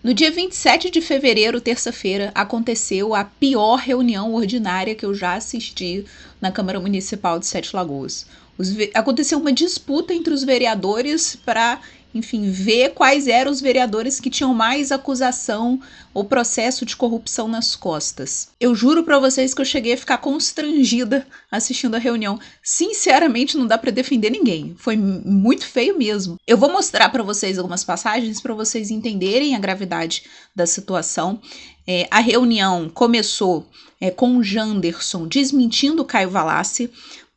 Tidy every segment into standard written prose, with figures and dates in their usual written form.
No dia 27 de fevereiro, terça-feira, aconteceu a pior reunião ordinária que eu já assisti na Câmara Municipal de Sete Lagoas. Aconteceu uma disputa entre os vereadores para, enfim, ver quais eram os vereadores que tinham mais acusação ou processo de corrupção nas costas. Eu juro para vocês que eu cheguei a ficar constrangida assistindo a reunião. Sinceramente, não dá para defender ninguém. Foi muito feio mesmo. Eu vou mostrar para vocês algumas passagens para vocês entenderem a gravidade da situação. A reunião começou com o Janderson desmentindo o Caio Valassi,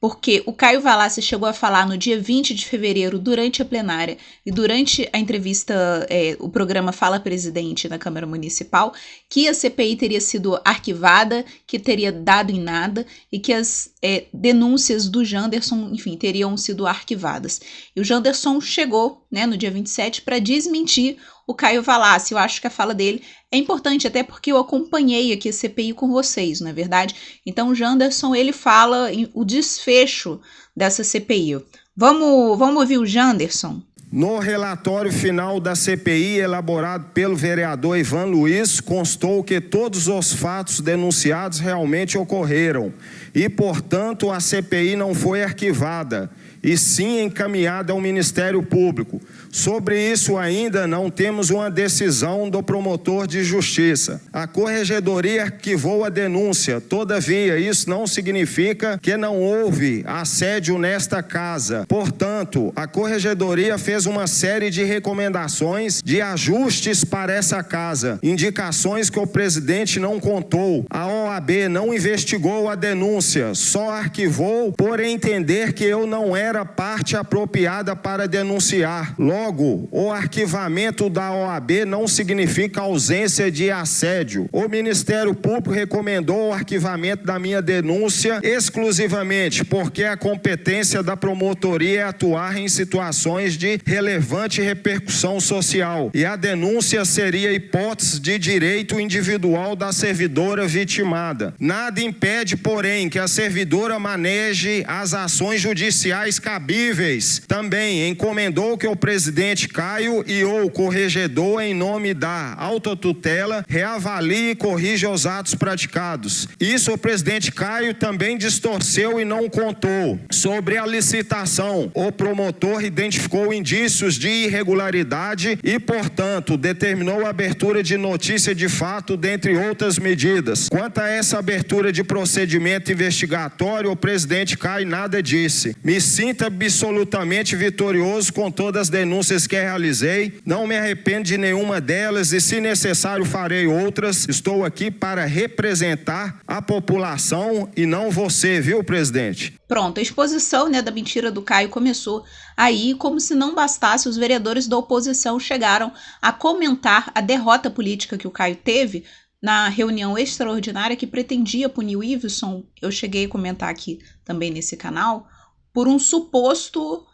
porque o Caio Valassi chegou a falar no dia 20 de fevereiro, durante a plenária e durante a entrevista, o programa Fala Presidente na Câmara Municipal, que a CPI teria sido arquivada, que teria dado em nada e que as denúncias do Janderson, enfim, teriam sido arquivadas. E o Janderson chegou, no dia 27 para desmentir o Caio Valassi. Eu acho que a fala dele é importante, até porque eu acompanhei aqui a CPI com vocês, não é verdade? Então o Janderson, ele fala o desfecho dessa CPI. Vamos ouvir o Janderson? No relatório final da CPI, elaborado pelo vereador Ivan Luiz, constou que todos os fatos denunciados realmente ocorreram e, portanto, a CPI não foi arquivada, e sim encaminhada ao Ministério Público. Sobre isso ainda não temos uma decisão do promotor de justiça. A Corregedoria arquivou a denúncia, todavia isso não significa que não houve assédio nesta casa. Portanto, a Corregedoria fez uma série de recomendações de ajustes para essa casa, indicações que o presidente não contou. A OAB não investigou a denúncia, só arquivou por entender que eu não era parte apropriada para denunciar. Logo, o arquivamento da OAB não significa ausência de assédio. O Ministério Público recomendou o arquivamento da minha denúncia exclusivamente porque a competência da promotoria é atuar em situações de relevante repercussão social e a denúncia seria hipótese de direito individual da servidora vitimada. Nada impede, porém, que a servidora maneje as ações judiciais cabíveis. Também encomendou que o presidente Caio e ou corregedor, em nome da autotutela, reavalie e corrija os atos praticados. Isso o presidente Caio também distorceu e não contou. Sobre a licitação, o promotor identificou indícios de irregularidade e, portanto, determinou a abertura de notícia de fato, dentre outras medidas. Quanto a essa abertura de procedimento investigatório, o presidente Caio nada disse. Me sinto absolutamente vitorioso com todas as denúncias que realizei, não me arrependo de nenhuma delas e, se necessário, farei outras. Estou aqui para representar a população e não você, viu, presidente? Pronto, a exposição, da mentira do Caio começou aí. Como se não bastasse, os vereadores da oposição chegaram a comentar a derrota política que o Caio teve na reunião extraordinária que pretendia punir o Iveson. Eu cheguei a comentar aqui também nesse canal, por um suposto,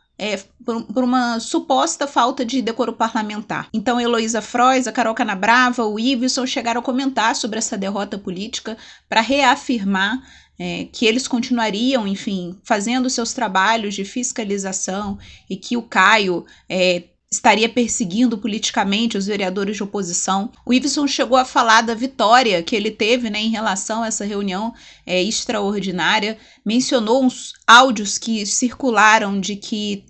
por uma suposta falta de decoro parlamentar. Então, a Heloísa Frois, a Carol Canabrava, o Iveson chegaram a comentar sobre essa derrota política para reafirmar que eles continuariam, enfim, fazendo seus trabalhos de fiscalização e que o Caio estaria perseguindo politicamente os vereadores de oposição. O Iveson chegou a falar da vitória que ele teve, em relação a essa reunião extraordinária, mencionou uns áudios que circularam de que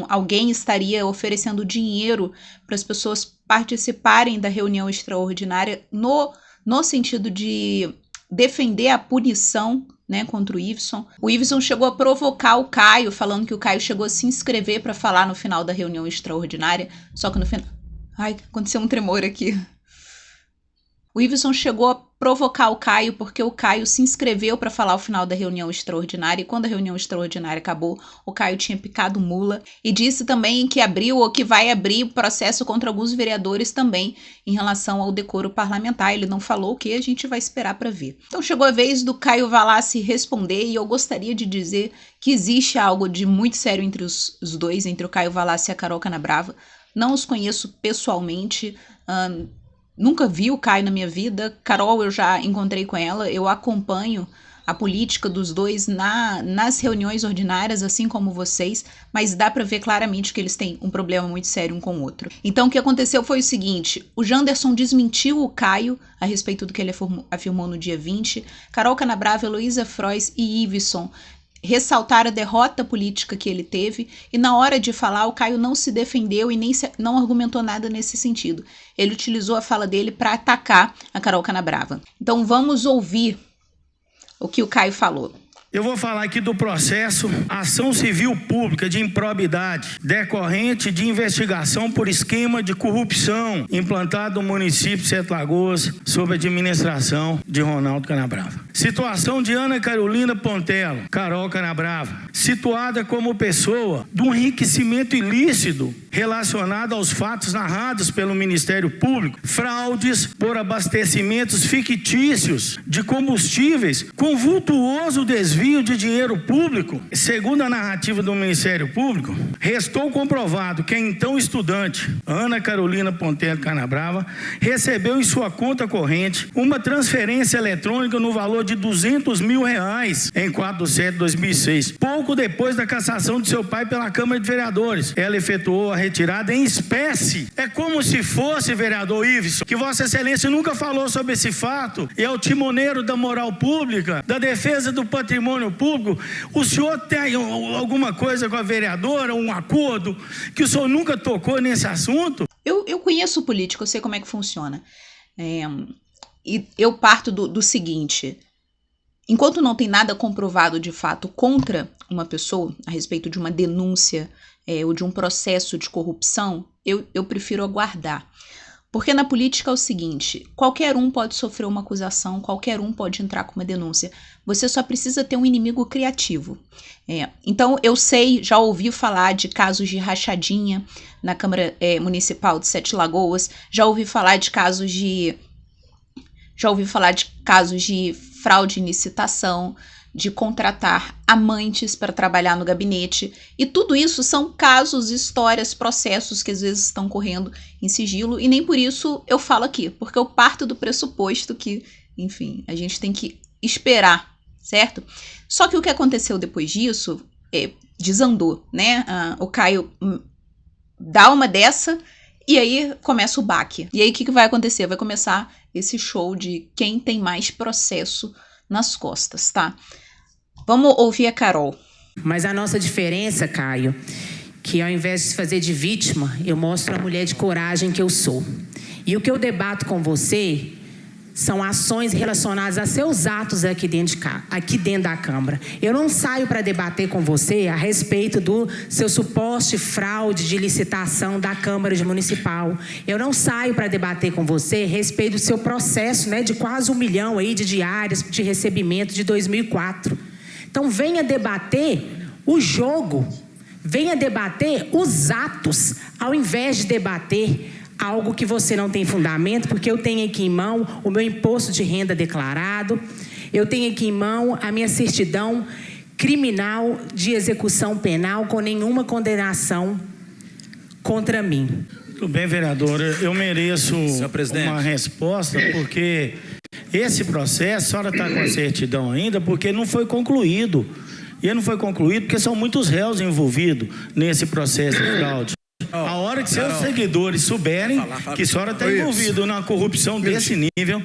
alguém estaria oferecendo dinheiro para as pessoas participarem da reunião extraordinária no sentido de defender a punição, contra o Iveson. O Iveson chegou a provocar o Caio, falando que o Caio chegou a se inscrever para falar no final da reunião extraordinária, só que no final... Ai, aconteceu um tremor aqui. O Iveson chegou a provocar o Caio porque o Caio se inscreveu para falar o final da reunião extraordinária e quando a reunião extraordinária acabou, o Caio tinha picado mula e disse também que abriu ou que vai abrir processo contra alguns vereadores também em relação ao decoro parlamentar. Ele não falou o que, a gente vai esperar para ver. Então chegou a vez do Caio Valassi responder e eu gostaria de dizer que existe algo de muito sério entre os dois, entre o Caio Valassi e a Carol Canabrava. Não os conheço pessoalmente, nunca vi o Caio na minha vida. Carol, eu já encontrei com ela, eu acompanho a política dos dois nas reuniões ordinárias, assim como vocês, mas dá para ver claramente que eles têm um problema muito sério um com o outro. Então o que aconteceu foi o seguinte, o Janderson desmentiu o Caio a respeito do que ele afirmou no dia 20, Carol Canabrava, Heloísa Frois e Iveson ressaltaram a derrota política que ele teve e na hora de falar o Caio não se defendeu e não argumentou nada nesse sentido. Ele utilizou a fala dele para atacar a Carol Canabrava. Então vamos ouvir o que o Caio falou. Eu vou falar aqui do processo Ação Civil Pública de Improbidade decorrente de investigação por esquema de corrupção implantado no município de Sete Lagoas sob a administração de Ronaldo Canabrava. Situação de Ana Carolina Pontello, Carol Canabrava, situada como pessoa do enriquecimento ilícito relacionado aos fatos narrados pelo Ministério Público, fraudes por abastecimentos fictícios de combustíveis com vultuoso desvio de dinheiro público. Segundo a narrativa do Ministério Público, restou comprovado que a então estudante Ana Carolina Pontello Canabrava recebeu em sua conta corrente uma transferência eletrônica no valor de R$200 mil em 4/7/2006, pouco depois da cassação de seu pai pela Câmara de Vereadores. Ela efetuou a retirada em espécie. É como se fosse, vereador Iveson, que Vossa Excelência nunca falou sobre esse fato, e é o timoneiro da moral pública, da defesa do patrimônio público. O senhor tem alguma coisa com a vereadora, um acordo, que o senhor nunca tocou nesse assunto? Eu conheço política, eu sei como é que funciona. E eu parto do seguinte: enquanto não tem nada comprovado de fato contra uma pessoa, a respeito de uma denúncia ou de um processo de corrupção, eu prefiro aguardar. Porque na política é o seguinte, qualquer um pode sofrer uma acusação, qualquer um pode entrar com uma denúncia. Você só precisa ter um inimigo criativo. Então eu sei, já ouvi falar de casos de rachadinha na Câmara Municipal de Sete Lagoas, já ouvi falar de casos de fraude em licitação, de contratar amantes para trabalhar no gabinete. E tudo isso são casos, histórias, processos que às vezes estão correndo em sigilo. E nem por isso eu falo aqui, porque eu parto do pressuposto que, enfim, a gente tem que esperar, certo? Só que o que aconteceu depois disso desandou, né? O Caio dá uma dessa e aí começa o baque. E aí o que vai acontecer? Vai começar esse show de quem tem mais processo nas costas, tá? Vamos ouvir a Carol. Mas a nossa diferença, Caio, que ao invés de fazer de vítima, eu mostro a mulher de coragem que eu sou. E o que eu debato com você são ações relacionadas a seus atos aqui dentro da Câmara. Eu não saio para debater com você a respeito do seu suposto fraude de licitação da Câmara Municipal. Eu não saio para debater com você a respeito do seu processo, né, de quase 1 milhão aí de diárias de recebimento de 2004. Então venha debater o jogo, venha debater os atos, ao invés de debater algo que você não tem fundamento, porque eu tenho aqui em mão o meu imposto de renda declarado, eu tenho aqui em mão a minha certidão criminal de execução penal com nenhuma condenação contra mim. Tudo bem, vereadora, eu mereço uma resposta, porque esse processo, a senhora está com a certidão ainda, porque não foi concluído. E ele não foi concluído porque são muitos réus envolvidos nesse processo de fraude. A hora que seus seguidores souberem que a senhora está envolvida na corrupção desse nível...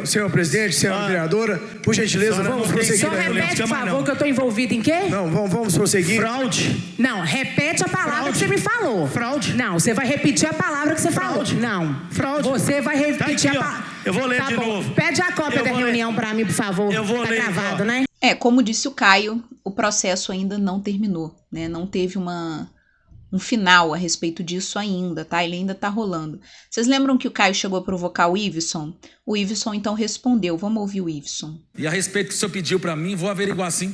Senhor presidente, senhora vereadora, por gentileza, vamos prosseguir. Só repete, por favor, que eu estou envolvida em quê? Não, vamos prosseguir. Fraude. Não, repete a palavra que você me falou. Fraude. Não, você vai repetir a palavra que você falou. Não. Fraude. Você vai repetir a palavra. Eu vou ler de novo. Pede a cópia da reunião para mim, por favor. Eu vou ler. Tá gravado, né? Como disse o Caio, o processo ainda não terminou, né? Não teve um final a respeito disso ainda, tá? Ele ainda tá rolando. Vocês lembram que o Caio chegou a provocar o Iveson? O Iveson então respondeu. Vamos ouvir o Iveson. E a respeito que o senhor pediu para mim, vou averiguar sim.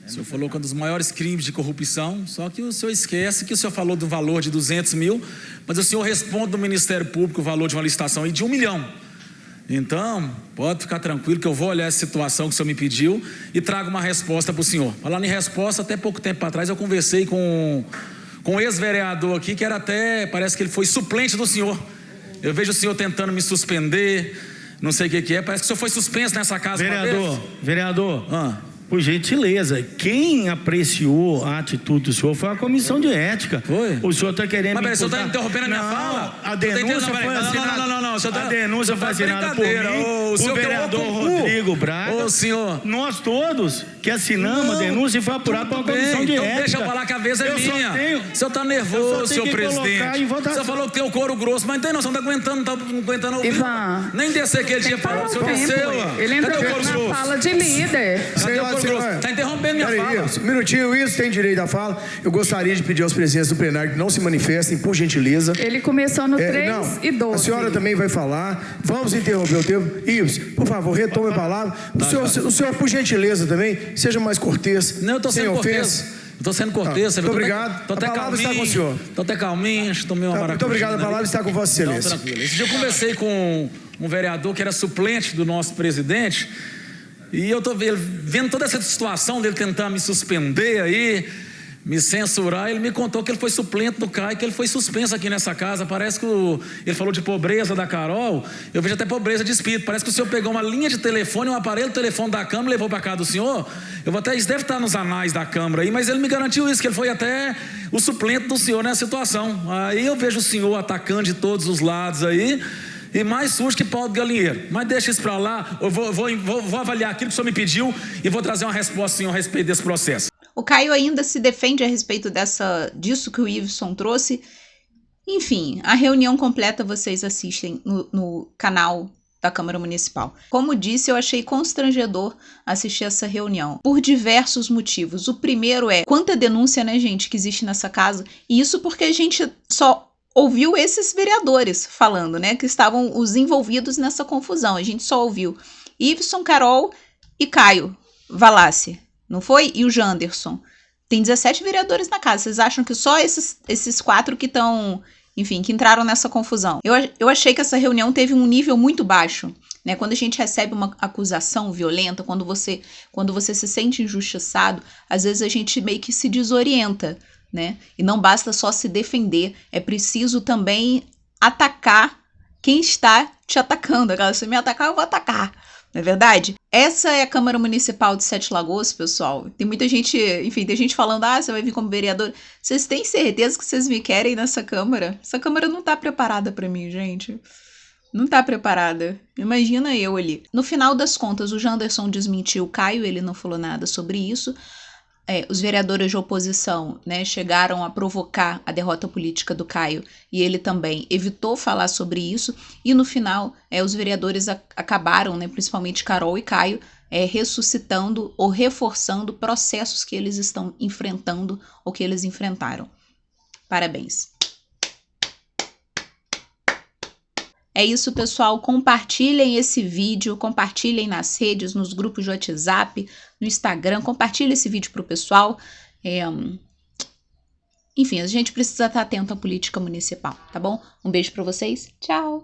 O senhor falou que é um dos maiores crimes de corrupção, só que o senhor esquece que o senhor falou do valor de 200 mil, mas o senhor responde do Ministério Público o valor de uma licitação aí de 1 milhão. Então, pode ficar tranquilo que eu vou olhar essa situação que o senhor me pediu e trago uma resposta para o senhor. Falando em resposta, até pouco tempo atrás eu conversei com um ex-vereador aqui, que era até, parece que ele foi suplente do senhor. Eu vejo o senhor tentando me suspender, não sei o que é, parece que o senhor foi suspenso nessa casa. Vereador, por gentileza, quem apreciou a atitude do senhor foi a comissão de ética. Foi? O senhor está querendo... Mas o senhor está interrompendo a minha fala? A denúncia foi assinada... Não. A denúncia foi assinada por mim, o vereador Rodrigo Braga. Ô, senhor. Nós todos que assinamos a denúncia e foi apurado pela comissão de ética. Deixa eu falar que a vez é minha. O senhor está nervoso, senhor presidente. O senhor falou que tem o couro grosso, mas não tem noção, não está aguentando ouvir. Ivan, nem descer aquele dia falando, o senhor desceu. Ele entrou na fala de líder. Cadê o couro grosso? Está interrompendo minha fala. Um minutinho, isso tem direito à fala. Eu gostaria de pedir aos presidentes do plenário que não se manifestem, por gentileza. Ele começou no 3 e 12. A senhora também vai falar. Vamos interromper o tempo. Ives, por favor, retome a palavra. O senhor, por gentileza também, seja mais cortês. Não, eu estou sendo cortês. Estou sendo cortês. Muito obrigado. Estou até calminho. Está com o senhor. Estou até calminho, tomei uma Muito obrigado. A palavra está com Vossa Excelência. Então, tranquilo. Esse dia eu conversei com um vereador que era suplente do nosso presidente. E eu estou vendo toda essa situação dele tentar me suspender aí, me censurar. Ele me contou que ele foi suplente do Caio, que ele foi suspenso aqui nessa casa. Parece que ele falou de pobreza da Carol. Eu vejo até pobreza de espírito. Parece que o senhor pegou uma linha de telefone, um aparelho de telefone da Câmara e levou para casa do senhor. Isso deve estar nos anais da Câmara aí, mas ele me garantiu isso, que ele foi até o suplente do senhor nessa situação. Aí eu vejo o senhor atacando de todos os lados aí. E mais sujo que pau de galinheiro. Mas deixa isso para lá, eu vou avaliar aquilo que o senhor me pediu e vou trazer uma resposta, senhor, a respeito desse processo. O Caio ainda se defende a respeito disso que o Iveson trouxe. Enfim, a reunião completa vocês assistem no canal da Câmara Municipal. Como disse, eu achei constrangedor assistir essa reunião, por diversos motivos. O primeiro é quanta denúncia, né, gente, que existe nessa casa. E isso porque a gente só ouviu esses vereadores falando, né, que estavam os envolvidos nessa confusão. A gente só ouviu Iveson, Carol e Caio Valassi, não foi? E o Janderson. Tem 17 vereadores na casa. Vocês acham que só esses 4 que estão, enfim, que entraram nessa confusão? Eu achei que essa reunião teve um nível muito baixo, né? Quando a gente recebe uma acusação violenta, quando você se sente injustiçado, às vezes a gente meio que se desorienta, né? E não basta só se defender, é preciso também atacar quem está te atacando. Se me atacar, eu vou atacar, não é verdade? Essa é a Câmara Municipal de Sete Lagoas, pessoal. Tem muita gente, enfim, tem gente falando, você vai vir como vereador. Vocês têm certeza que vocês me querem nessa Câmara? Essa Câmara não tá preparada para mim, gente. Não tá preparada. Imagina eu ali. No final das contas, o Janderson desmentiu o Caio, ele não falou nada sobre isso. Os vereadores de oposição, né, chegaram a provocar a derrota política do Caio e ele também evitou falar sobre isso. E no final, os vereadores acabaram, né, principalmente Carol e Caio, ressuscitando ou reforçando processos que eles estão enfrentando ou que eles enfrentaram. Parabéns. É isso, pessoal. Compartilhem esse vídeo, compartilhem nas redes, nos grupos de WhatsApp, no Instagram. Compartilhem esse vídeo para o pessoal. Enfim, a gente precisa estar atento à política municipal, tá bom? Um beijo para vocês. Tchau!